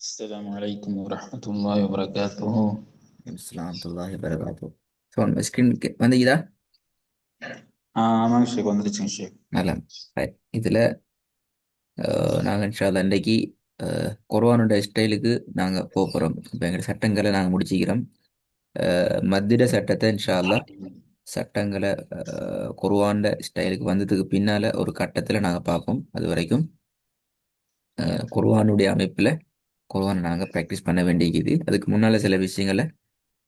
السلام عليكم ورحمة الله وبركاته. السلام الله وبركاته. So ஸ்கிரீனுக்கு வந்தீங்களா? ஆமாங்க ஷேக், வந்துருச்சுங்க ஷேக். நல்லா. இதில் நாங்கள் இன்ஷால்லா இன்றைக்கு குர்ஆனோட ஸ்டைலுக்கு நாங்கள் போக போகிறோம். இப்போ எங்கள் சட்டங்களை நாங்கள் முடிச்சிக்கிறோம். மத்திட சட்டத்தை இன்ஷால்லா சட்டங்களை குர்ஆனோட ஸ்டைலுக்கு வந்ததுக்கு பின்னால் ஒரு கட்டத்தில் நாங்கள் பார்ப்போம். அது வரைக்கும் குர்ஆனுடைய அமைப்பில் குர்ஆனை நாங்கள் ப்ராக்டிஸ் பண்ண வேண்டியது. அதுக்கு முன்னால் சில விஷயங்களை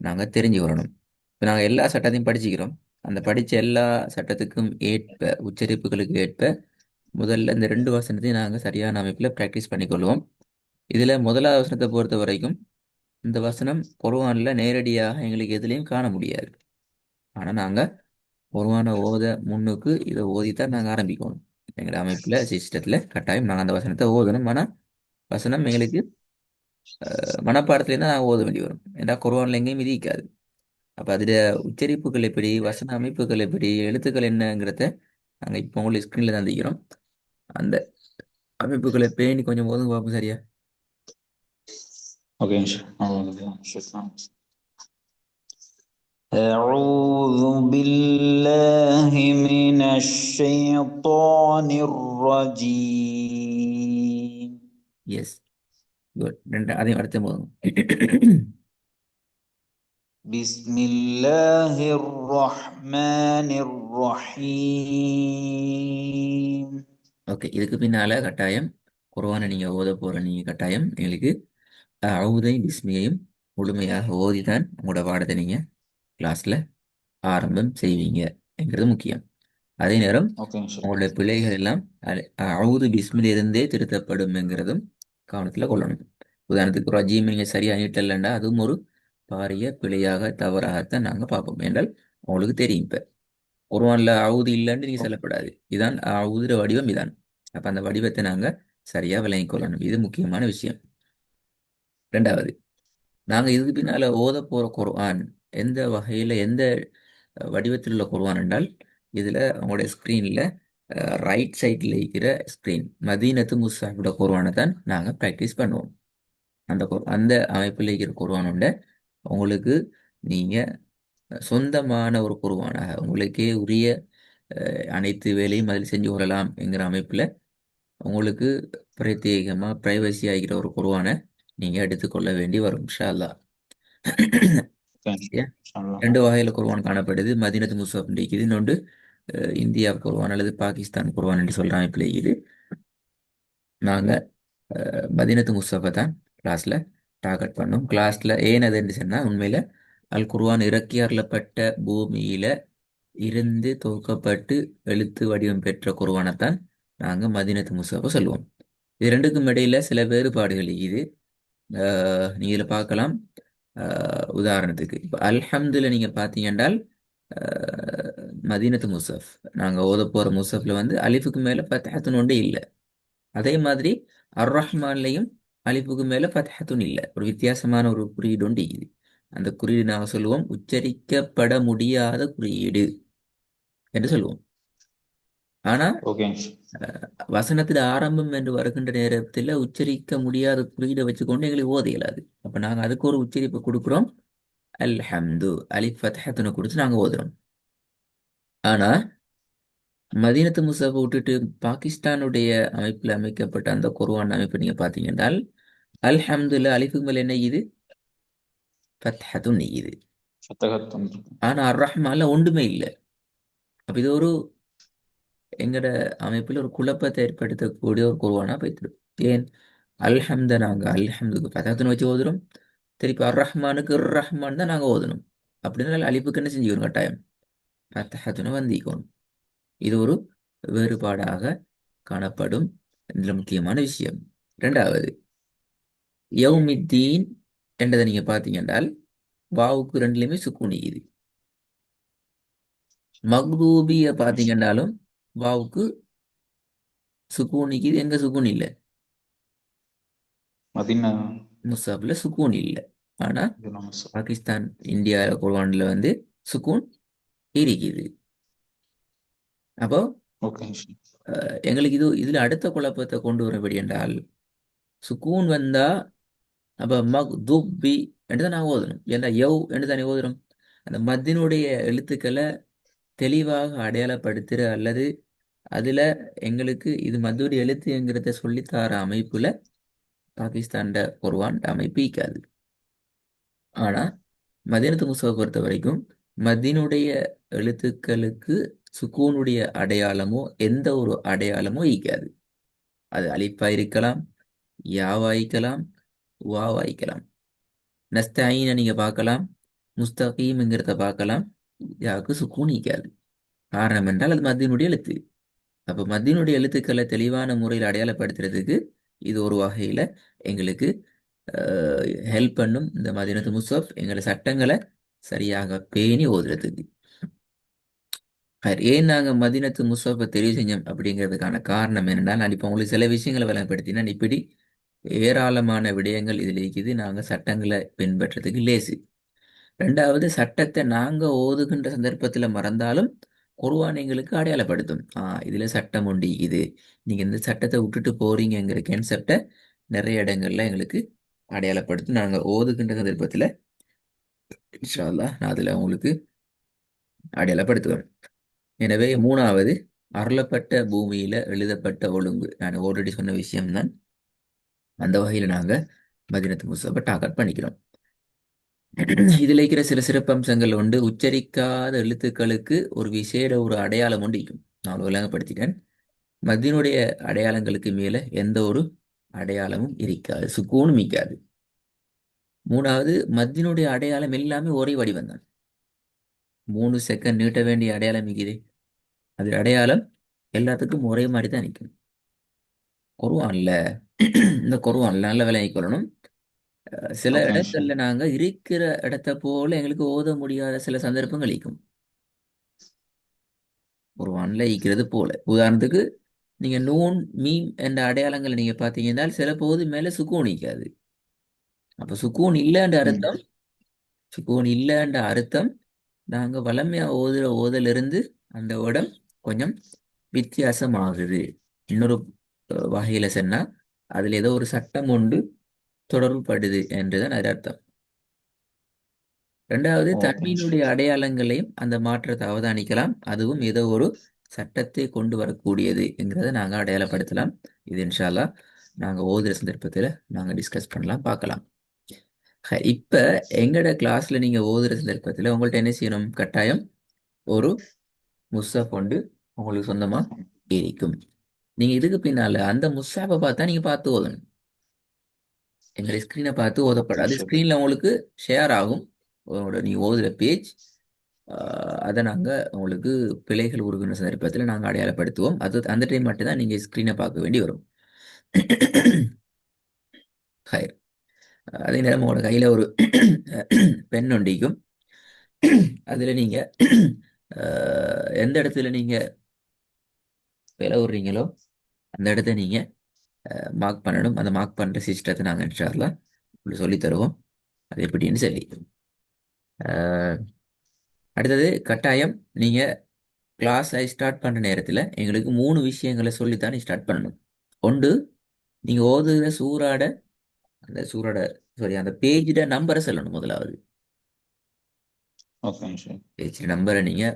நாங்கள் தெரிஞ்சு வரணும். இப்போ நாங்கள் எல்லா சட்டத்தையும் படிச்சுக்கிறோம். அந்த படித்த எல்லா சட்டத்துக்கும் ஏற்ப உச்சரிப்புகளுக்கு ஏற்ப முதல்ல இந்த ரெண்டு வசனத்தையும் நாங்கள் சரியான அமைப்பில் ப்ராக்டிஸ் பண்ணிக்கொள்வோம். இதில் முதலாவது வசனத்தை பொறுத்த வரைக்கும் இந்த வசனம் குர்ஆனில் நேரடியாக எங்களுக்கு எதுலேயும் காண முடியாது. ஆனால் நாங்கள் குர்ஆனை ஓத முன்னுக்கு இதை ஓதித்தான் நாங்கள் ஆரம்பிக்கணும். எங்களோட அமைப்பில் சிஸ்டத்தில் கட்டாயம் நாங்கள் அந்த வசனத்தை ஓதணும். ஆனால் வசனம் எங்களுக்கு மனப்பாடத்துலேருந்து நாங்கள் ஓத வேண்டி வரும். ஏன்னா குர்ஆனில் எங்கேயும் விதிக்காது. அப்போ அதில் உச்சரிப்புகள் எப்படி, வசன அமைப்புகள் எப்படி, எழுத்துக்கள் என்னங்கிறத நாங்கள் இப்போ உங்களுக்கு ஸ்க்ரீனில் தான் தெரிகிறோம். அந்த அமைப்புகளை பேணி கொஞ்சம் போதும் பார்ப்போம். சரியா? اوكي ஷேக். أعوذ بالله من الشيطان الرجيم. S, good. ரெண்டு அதையும் அடுத்த போதும். بسم الله الرحمن الرحيم. ஓகே, இதுக்கு பின்னால கட்டாயம் குர்ஆனை நீங்கள் ஓத போகிற நீங்கள் கட்டாயம் எங்களுக்கு அவுதை பிஸ்மியையும் முழுமையாக ஓதி தான் உங்களோட பாடத்தை நீங்கள் கிளாஸில் ஆரம்பம் செய்வீங்க என்கிறது முக்கியம். அதே நேரம் ஓகேங்க ஷேக். உங்களுடைய பிழைகள் எல்லாம் அவுது பிஸ்மிலிருந்தே திருத்தப்படும்ங்கிறதும் கவனத்தில் கொள்ளணும். உதாரணத்துக்கு ரஜீம் நீங்கள் சரியாக நீட்டலண்டா அதுவும் ஒரு பாரிய பிழையாக தவறாகத்தான் நாங்கள் பார்ப்போம். என்றால் உங்களுக்கு தெரியும். இப்போ குர்ஆன்ல அவுது இல்லைன்னு நீங்கள் சொல்லப்படாது. இதான் அவுதுற வடிவம் இதான். அப்போ அந்த வடிவத்தை நாங்கள் சரியாக விளங்கிக் கொள்ளணும். இது முக்கியமான விஷயம். ரெண்டாவது, நாங்கள் இதுக்கு பின்னால் ஓத போகிற குர்ஆன் எந்த வகையில் எந்த வடிவத்தில் உள்ள குர்ஆன் என்றால் இதில் உங்களுடைய ஸ்க்ரீனில் ரைட் சைடில் இருக்கிற ஸ்க்ரீன் மதீனத்து முஸ்ஹஃபோட குர்ஆனை தான் நாங்கள் ப்ராக்டிஸ் பண்ணுவோம். அந்த அமைப்பில் இருக்கிற குர்ஆனோட உங்களுக்கு நீங்கள் சொந்தமான ஒரு குர்ஆனாக உங்களுக்கே உரிய அனைத்து வேலையும் அதில் செஞ்சு கொள்ளலாம் என்கிற அமைப்பில் உங்களுக்கு பிரத்யேகமாக ப்ரைவசி ஆகிற ஒரு குர்ஆனை நீங்கள் எடுத்துக்கொள்ள வேண்டி வரும் இன்ஷா அல்லாஹ். ஓகேங்க சரியா? ஷேக். இன்ஷா அல்லாஹ். ரெண்டு வகையில் குர்ஆன் காணப்படுது. மதீனத்து முஸ்ஹஃப் இருக்குது, இன்னொன்று இந்தியா குர்ஆன் அல்லது பாகிஸ்தான் குர்ஆன் என்று சொல்கிற அமைப்பில் இருக்குது. நாங்கள் மதீனத்து முஸ்ஹஃபை தான் கிளாஸில் டார்கெட் பண்ணோம். கிளாஸில் ஏன் அது என்று சொன்னால் உண்மையில் அல் குர்ஆன் இறக்கி அருளப்பட்ட பூமியில் இருந்து தொகுக்கப்பட்டு எழுத்து வடிவம் பெற்ற குர்ஆனைத்தான் நாங்கள் மதீனத்து முஸ்ஹஃபை சொல்லுவோம். இது ரெண்டுக்கும் இடையில சில வேறுபாடுகள் இருக்குது. நீங்கள் இதில் பார்க்கலாம். உதாரணத்துக்கு இப்போ அல்ஹம்துல நீங்கள் பார்த்தீங்க என்றால் மதீனத்து முஸ்ஹஃப் நாங்கள் ஓத போகிற முஸ்ஹஃப்ல வந்து அலிஃபுக்கு மேலே ஃபத்ஹத்துன்னு ஒன்றே இல்லை. அதே மாதிரி அர் ரஹ்மான்லையும் அலிஃபுக்கு மேலே ஃபத்ஹத்துன்னு இல்லை. ஒரு வித்தியாசமான ஒரு குறியீடு ஒன்று இருக்குது. அந்த குறியீடு நாங்கள் சொல்லுவோம் உச்சரிக்கப்பட முடியாத குறியீடு என்று சொல்லுவோம். ஆனால் ஓகேங்க ஷேக். வசனத்தில் ஆரம்பம் என்று வருகின்ற நேரத்தில் உச்சரிக்க முடியாத குறியீடை வச்சுக்கொண்டு எங்களுக்கு ஓத இயலாது. அப்போ நாங்கள் அதுக்கு ஒரு உச்சரிப்பு கொடுக்குறோம். அல்ஹம்து அலிஃப் ஃபத்ஹத்துன்னு கொடுத்து நாங்கள் ஓதுறோம். ஆனால் மதீனத்து முஸ்ஹஃபை விட்டுட்டு பாகிஸ்தானுடைய அமைப்பில் அமைக்கப்பட்ட அந்த குர்ஆன் அமைப்பு நீங்கள் பார்த்தீங்க என்றால் அல்ஹம்துல அலிஃபுக்கு மேல் என்ன இது? ஃபத்ஹத்துன்னு இது. ஃபத்தகத்தும். ஆனால் அர் ரஹ்மான்ல ஒன்றுமே இல்லை. அப்போ இது ஒரு எங்கட அமைப்பில் ஒரு குழப்பத்தை ஏற்படுத்தக்கூடிய ஒரு குர்ஆனா போய்த்திடும். ஏன்? அல்ஹம்த நாங்கள் அல்ஹம்துக்கு ஃபத்ஹத்துன்னு வச்சு ஓதுறோம். திருப்பி அர் ரஹ்மானுக்கு ரஹ்மான் தான் நாங்கள் ஓதணும். அப்படின்னா அலிஃபுக்கு என்ன செஞ்சுக்கணும்? கட்டாயம் ஃபத்ஹத்துன்னு வந்திக்கணும். இது ஒரு வேறுபாடாக காணப்படும் இதில் முக்கியமான விஷயம். ரெண்டாவது, யௌமித்தீன் என்றதை நீங்கள் பார்த்தீங்க என்றால் வாவுக்கு ரெண்டுலையுமே சுக்கூன் இருக்குது. மக்தூபியை பார்த்தீங்கன்னாலும் வாவுக்கு சுக்கூன் இருக்குது. எங்க சுக்கூன் இல்லை? மதீனா. முஸ்ஹஃப்ல சுக்கூன் இல்லை. ஆனால் இது நம்ம பாகிஸ்தான் இந்தியா குர்ஆன்ல வந்து சுக்கூன் இருக்குது. அப்போ ஓகேங்க ஷேக். எங்களுக்கு இதில் அடுத்த குழப்பத்தை கொண்டு வரபடி என்றால் சுக்கூன் வந்தா அப்போ மக் துப் பி என்று தான் நாங்கள் ஓதணும். ஏன்னா யவ் என்று தானே ஓதுறோம். அந்த மத்தினுடைய எழுத்துக்களை தெளிவாக அடையாளப்படுத்துகிற அல்லது அதில் எங்களுக்கு இது மத்துடைய எழுத்துங்கிறத சொல்லித்தர அமைப்புல பாகிஸ்தான்ட குர்ஆன் அமைப்பு இருக்காது. ஆனா மதீனத்து முஸ்ஹஃபை பொறுத்த வரைக்கும் மதீனுடைய எழுத்துக்களுக்கு சுக்கூனுடைய அடையாளமோ எந்த ஒரு அடையாளமோ இருக்காது. அது அலிஃபா இருக்கலாம், யாவா இருக்கலாம், வாவா இருக்கலாம். நஸ்தாயினை நீங்க பார்க்கலாம், முஸ்தகீம்ங்கிறத பார்க்கலாம். யாவுக்கு சுக்கூன் இருக்காது. காரணம் என்றால் அது மத்தியினுடைய எழுத்து. அப்போ மத்தியினுடைய எழுத்துக்களை தெளிவான முறையில் அடையாளப்படுத்துறதுக்கு இது ஒரு வகையில எங்களுக்கு ஹெல்ப் பண்ணும். இந்த மதீனத்து முஸ்ஹஃப் எங்களை சட்டங்களை சரியாக பேணி ஓதுறதுக்கு. ஏன் நாங்கள் மதீனத்து முஸ்ஹஃபை தெரிவு செஞ்சோம் அப்படிங்கிறதுக்கான காரணம் என்னன்னா, நான் இப்போ உங்களுக்கு சில விஷயங்களை விளங்கப்படுத்தினா இப்படி ஏராளமான விடயங்கள் இதில் இருக்குது. நாங்கள் சட்டங்களை பின்பற்றதுக்கு லேசு. ரெண்டாவது, சட்டத்தை நாங்கள் ஓதுகின்ற சந்தர்ப்பத்தில் மறந்தாலும் குர்ஆன் எங்களுக்கு அடையாளப்படுத்தும். இதுல சட்டம் உண்டு, இது நீங்க இந்த சட்டத்தை விட்டுட்டு போறீங்கிற கான்செப்டை நிறைய இடங்கள்ல எங்களுக்கு அடையாளப்படுத்தும். நாங்கள் ஓதுகின்ற சந்தர்ப்பத்தில் இன்ஷா அல்லாஹ் நான் அதில் உங்களுக்கு அடையாளப்படுத்துவேன். எனவே மூணாவது, அருளப்பட்ட பூமியில எழுதப்பட்ட ஒழுங்கு. நான் ஆல்ரெடி சொன்ன விஷயம்தான். அந்த வகையில் நாங்கள் மதீனத்து முஸ்ஹஃபை டார்கெட் பண்ணிக்கிறோம். இதில் இருக்கிற சில சிறப்பம்சங்கள் உண்டு. உச்சரிக்காத எழுத்துக்களுக்கு ஒரு விசேட ஒரு அடையாளம் உண்டு இருக்கும். நான் விளங்கப்படுத்திட்டேன். மதீனுடைய அடையாளங்களுக்கு மேல எந்த ஒரு அடையாளமும் இருக்காது, சுக்கூனும் இருக்காது. மூணாவது, மதீனுடைய அடையாளம் எல்லாமே ஒரே வடிவம் தான். 3 செகண்ட் நீட்ட வேண்டிய அடையாளம் இருக்குது. அது அடையாளம் எல்லாத்துக்கும் ஒரே மாதிரி தான் நிற்கும். குர்ஆன்ல இந்த குர்ஆன்ல நல்ல விளங்கிக் கொள்ளணும். சில ஓகே இடங்கள்ல நாங்க இருக்கிற இடத்த போல எங்களுக்கு ஓத முடியாத சில சந்தர்ப்பங்கள் இருக்கும். குர்ஆன்ல இருக்கிறது போல. உதாரணத்துக்கு நீங்க நூன் மீம் என்ற அடையாளங்களை நீங்க பார்த்தீங்கன்னா சில போது மேல சுக்கூன் நிற்காது. அப்ப சுக்கூன் இல்லைன்ற அர்த்தம் நாங்க வளமையா ஓதுற ஓதலிருந்து அந்த இடம் கொஞ்சம் வித்தியாசமாகுது. இன்னொரு வகையில சொன்னா அதுல ஏதோ ஒரு சட்டம் ஒன்று தொடர்புபடுது என்றுதான் அது அர்த்தம். ரெண்டாவது, ஓகே தன்மையினுடைய அடையாளங்களையும் அந்த மாற்றத்தை அவதானிக்கலாம். அதுவும் ஏதோ ஒரு சட்டத்தை கொண்டு வரக்கூடியது என்கிறத நாங்க அடையாளப்படுத்தலாம். இது இன்ஷா அல்லாஹ் நாங்க ஓதுற சந்தர்ப்பத்துல நாங்க டிஸ்கஸ் பண்ணலாம், பார்க்கலாம். இப்ப எங்கட கிளாஸ்ல நீங்க ஓதுற சந்தர்ப்பத்துல உங்கள்ட்ட என்ன செய்யணும்? கட்டாயம் ஒரு முஸ்ஹஃப் கொண்டு உங்களுக்கு சொந்தமா இருக்கும். நீங்க இதுக்கு பின்னால அந்த முஸ்ஹஃபை பார்த்தா நீங்க பார்த்து ஓதணும். எங்களுடைய ஸ்க்ரீனை பார்த்து ஓதப்படாது. ஷூர். ஸ்க்ரீன்ல உங்களுக்கு ஷேர் ஆகும் உங்களோட நீ ஓதுற பேஜ். அதை நாங்கள் உங்களுக்கு பிழைகள் உருகுன சந்தர்ப்பத்தில் நாங்கள் அடையாளப்படுத்துவோம். அது அந்த டைம் மட்டும்தான் நீங்கள் ஸ்க்ரீனை பார்க்க வேண்டி வரும். ஹயர். அதே நேரம் உங்களோட கையில் ஒரு பென் ஒண்டிக்கும். அதில் நீங்கள் எந்த இடத்துல நீங்கள் பிழை விடுறீங்களோ அந்த இடத்த நீங்கள் மார்க் பண்ணணும். அந்த மார்க் பண்ணுற சிஸ்டத்தை நாங்கள் இன்ஷா அல்லாஹ் உங்களுக்கு சொல்லித் தருவோம். அது எப்படின்னு சொல்லி. அடுத்தது, கட்டாயம் நீங்கள் கிளாஸை ஸ்டார்ட் பண்ணுற நேரத்தில் எங்களுக்கு 3 விஷயங்களை சொல்லித்தான் ஸ்டார்ட் பண்ணணும். ஒன்று, நீங்கள் ஓதுகிற அந்த பேஜோட நம்பரை சொல்லணும். முதலாவது ஓகே ஷூர். பேஜ் நம்பரை நீங்கள்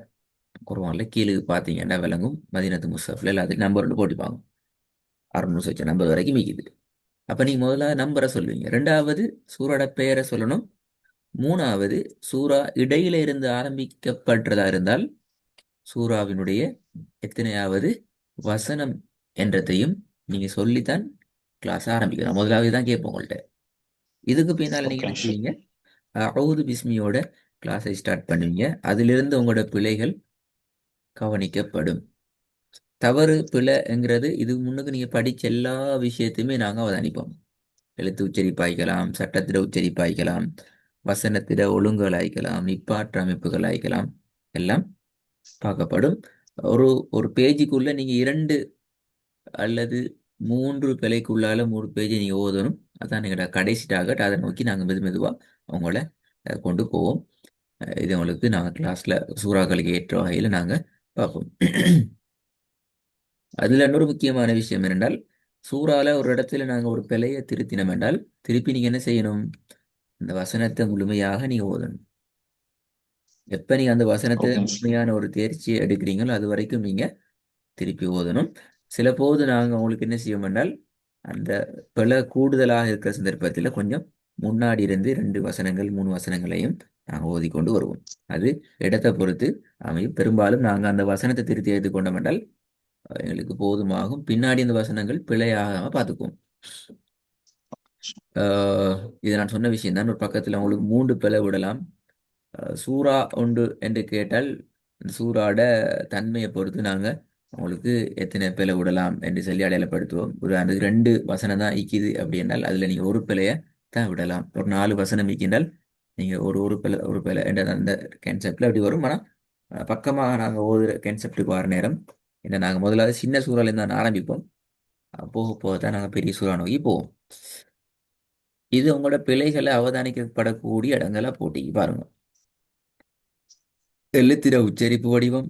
குர்ஆன்ல கீழே பார்த்தீங்கன்னா விளங்கும். மதீனத்து முஸ்ஹஃப்ல எல்லாத்தையும் நம்பர் ஒன்று போட்டிப்பாங்க. 600 வச்ச நம்பர் வரைக்கும் மிக்குது. அப்போ நீங்கள் முதல்ல நம்பரை சொல்லுவீங்க. ரெண்டாவது, சூரோட பெயரை சொல்லணும். மூணாவது, சூரா இடையில இருந்து ஆரம்பிக்கப்படுறதா இருந்தால் சூராவினுடைய எத்தனையாவது வசனம் என்றதையும் நீங்க சொல்லித்தான் கிளாஸ் ஆரம்பிக்கணும். முதலாவது தான் கேட்போம் உங்கள்கிட்ட. இதுக்கு பின்னால் நீங்க ஓகே என்ன ஷூர். செய்வீங்க? அவுது பிஸ்மியோட கிளாஸை ஸ்டார்ட் பண்ணுவீங்க. அதிலிருந்து உங்களோட பிழைகள் கவனிக்கப்படும். தவறு பிழைங்கிறது இது முன்னுக்கு நீங்க படிச்ச எல்லா விஷயத்தையுமே நாங்க அவதானிப்போம். எழுத்து உச்சரிப்பாய்க்கலாம், சட்டத்திட உச்சரிப்பாய்க்கலாம், வசனத்திட ஒழுங்குகள் ஆய்க்கலாம், நிப்பாற்ற அமைப்புகள் ஆய்க்கலாம், எல்லாம் பார்க்கப்படும். ஒரு ஒரு பேஜுக்குள்ள நீங்க 2 அல்லது 3 பிழைக்குள்ளால 3 பேஜை நீங்க ஓதணும். அதான் எங்களோட கடைசி டார்கெட். அதை நோக்கி நாங்கள் மெதுவா அவங்கள கொண்டு போவோம். இது உங்களுக்கு நாங்கள் கிளாஸ்ல சூறாக்களுக்கு ஏற்ற வகையில் நாங்கள் பார்ப்போம். அதுல இன்னொரு முக்கியமான விஷயம் என்னென்றால், சூறால ஒரு இடத்துல நாங்கள் ஒரு பிழையை திருத்தினோம் என்றால் திருப்பி நீங்கள் என்ன செய்யணும்? இந்த வசனத்தை முழுமையாக நீங்கள் ஓதணும். எப்போ நீங்கள் அந்த வசனத்தை ஓகேங்க ஷேக். முழுமையான ஒரு தேர்ச்சியை எடுக்கிறீங்களோ அது வரைக்கும் நீங்கள் திருப்பி ஓதணும். சில போது நாங்கள் உங்களுக்கு என்ன செய்வோம் என்றால் அந்த பிழை கூடுதலாக இருக்கிற சந்தர்ப்பத்தில் கொஞ்சம் முன்னாடி இருந்து 2 வசனங்கள் 3 வசனங்களையும் நாங்கள் ஓதிக்கொண்டு வருவோம். அது இடத்தை பொறுத்து அமையும். பெரும்பாலும் நாங்கள் அந்த வசனத்தை திருத்தி எடுத்துக்கொண்டோம் என்றால் எங்களுக்கு போதுமாகும். பின்னாடி இந்த வசனங்கள் பிழையாகாம பார்த்துக்குவோம். ஆஹ் இது நான் சொன்ன விஷயம் தான். ஒரு பக்கத்தில் உங்களுக்கு 3 பிழை விடலாம். சூறா உண்டு என்று கேட்டால் இந்த சூறாட தன்மையை பொறுத்து நாங்கள் உங்களுக்கு எத்தனை பிழை விடலாம் என்று சொல்லி அடையாளப்படுத்துவோம். உதாரணத்துக்கு 2 வசனம் தான் இக்கிது அப்படி என்றால் அதில் நீங்கள் ஒரு பிழையை தான் விடலாம். ஒரு 4 வசனம் இருக்கின்றால் நீங்கள் ஒரு பிழை என்ற அந்த கான்செப்டில் அப்படி வரும். ஆனால் பக்கமாக நாங்கள் ஓதுற கான்செப்டுக்கு வர நேரம் என்ன, நாங்கள் முதலாவது சின்ன சூறாலேருந்து தான் ஆரம்பிப்போம். போக போக தான் நாங்கள் பெரிய சூறா நோக்கி போவோம். இது உங்களோட பிழைகளை அவதானிக்கப்படக்கூடிய இடங்களா போட்டி பாருங்க. எழுத்திர உச்சரிப்பு வடிவம்,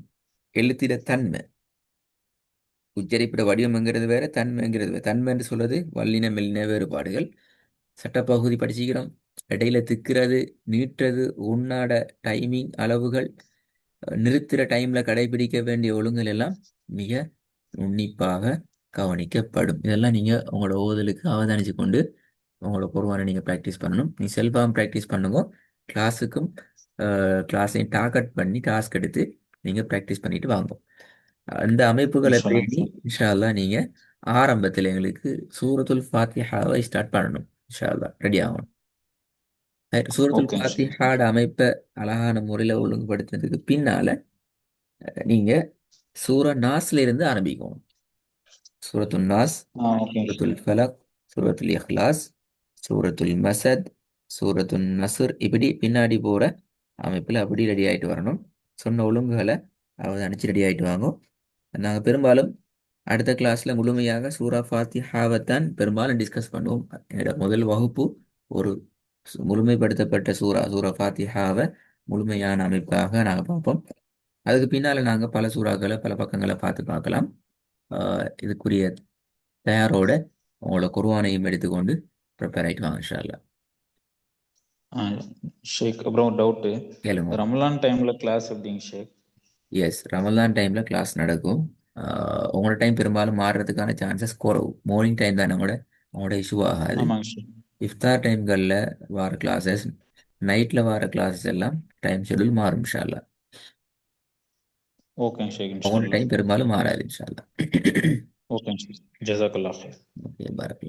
எழுத்திர தன்மை. உச்சரிப்பிட வடிவம்ங்கிறது வேற, தன்மைங்கிறது வேற. தன்மை என்று சொல்றது வல்லின மெல்லின வேறுபாடுகள். சட்டப்பகுதி படிச்சுக்கிறோம். இடையில திக்கிறது, நீட்டுறது, உன்னாட டைமிங் அளவுகள், நிறுத்துற டைம்ல கடைபிடிக்க வேண்டிய ஒழுங்குகள் எல்லாம் மிக உன்னிப்பாக கவனிக்கப்படும். இதெல்லாம் நீங்க உங்களோட ஓதலுக்கு அவதானிச்சு கொண்டு உங்களோட குர்ஆனை நீங்க ப்ராக்டிஸ் பண்ணணும். நீ செல்ஃபாகவும் ப்ராக்டிஸ் பண்ணுங்க. கிளாஸுக்கும் கிளாஸையும் டார்கெட் பண்ணி டாஸ்க் எடுத்து நீங்க ப்ராக்டிஸ் பண்ணிட்டு வாங்க. இந்த அமைப்புகளை இன்ஷால்லா பேணி இன்ஷா அல்லாஹ் நீங்க ஆரம்பத்தில் எங்களுக்கு சூரத்துல் ஃபாத்திஹாவை ஸ்டார்ட் பண்ணணும். இன்ஷா அல்லாஹ் ரெடி ஆகணும். சூரத்துல் ஓகேங்க ஷேக். ஃபாத்திஹாட அமைப்பை அழகான முறையில் ஒழுங்குபடுத்துறதுக்கு பின்னால நீங்க சூரா நாஸ்ல இருந்து ஆரம்பிக்கணும். சூரத்துல் நாஸ், ஓகேங்க ஷேக். சூரத்துல் ஃபலக், சூரத்துல் இஹ்லாஸ், சூரத்துல் மசத், சூரத்துல் நஸ்ர், இப்படி பின்னாடி போற அமைப்பில் அப்படி ரெடி ஆயிட்டு வரணும். சொன்ன ஒழுங்குகளை அவதானிச்சு ரெடி ஆயிட்டு வாங்க. நாங்கள் பெரும்பாலும் அடுத்த கிளாஸ்ல முழுமையாக சூரா ஃபாத்திஹாவைத்தான் பெரும்பாலும் டிஸ்கஸ் பண்ணுவோம். என்னோட முதல் வகுப்பு ஒரு முழுமைப்படுத்தப்பட்ட சூரா ஃபாத்திஹாவை முழுமையான அமைப்பாக நாங்கள் பார்ப்போம். அதுக்கு பின்னால நாங்கள் பல சூறாக்களை பல பக்கங்களை பார்த்து பார்க்கலாம். இதுக்குரிய தயாரோட உங்களோட குர்ஆனையும் எடுத்துக்கொண்டு ப்ரிப்பேர் ஆகிட்டு வாங்க இன்ஷா அல்லாஹ். ஷேக் அப்புறம் ஒரு டவுட்டு. கேளுங்க. ரமலான் டைம்ல கிளாஸ் எப்படிங்க ஷேக்? எஸ், ரமலான் டைமில் கிளாஸ் நடக்கும். உங்களோட டைம் பெரும்பாலும் மாறுறதுக்கான சான்சஸ் குறவு. மார்னிங் டைம் தான் உங்களோட இஷ்யூ ஆகாது. ஆமாங்க ஷேக். இஃப்தார் டைம்களில் வர கிளாஸஸ், நைட்டில் வர கிளாஸஸ் எல்லாம் டைம் ஷெடியூல் மாறும் இன்ஷா அல்லாஹ். ஓகேங்க ஷேக். உங்களோட இன்ஷால்லா. டைம் பெரும்பாலும் மாறாது இன்ஷா அல்லாஹ். ஓகேங்க ஷேக். ஜஸாக்கல்லாஹ். Okay, Barack.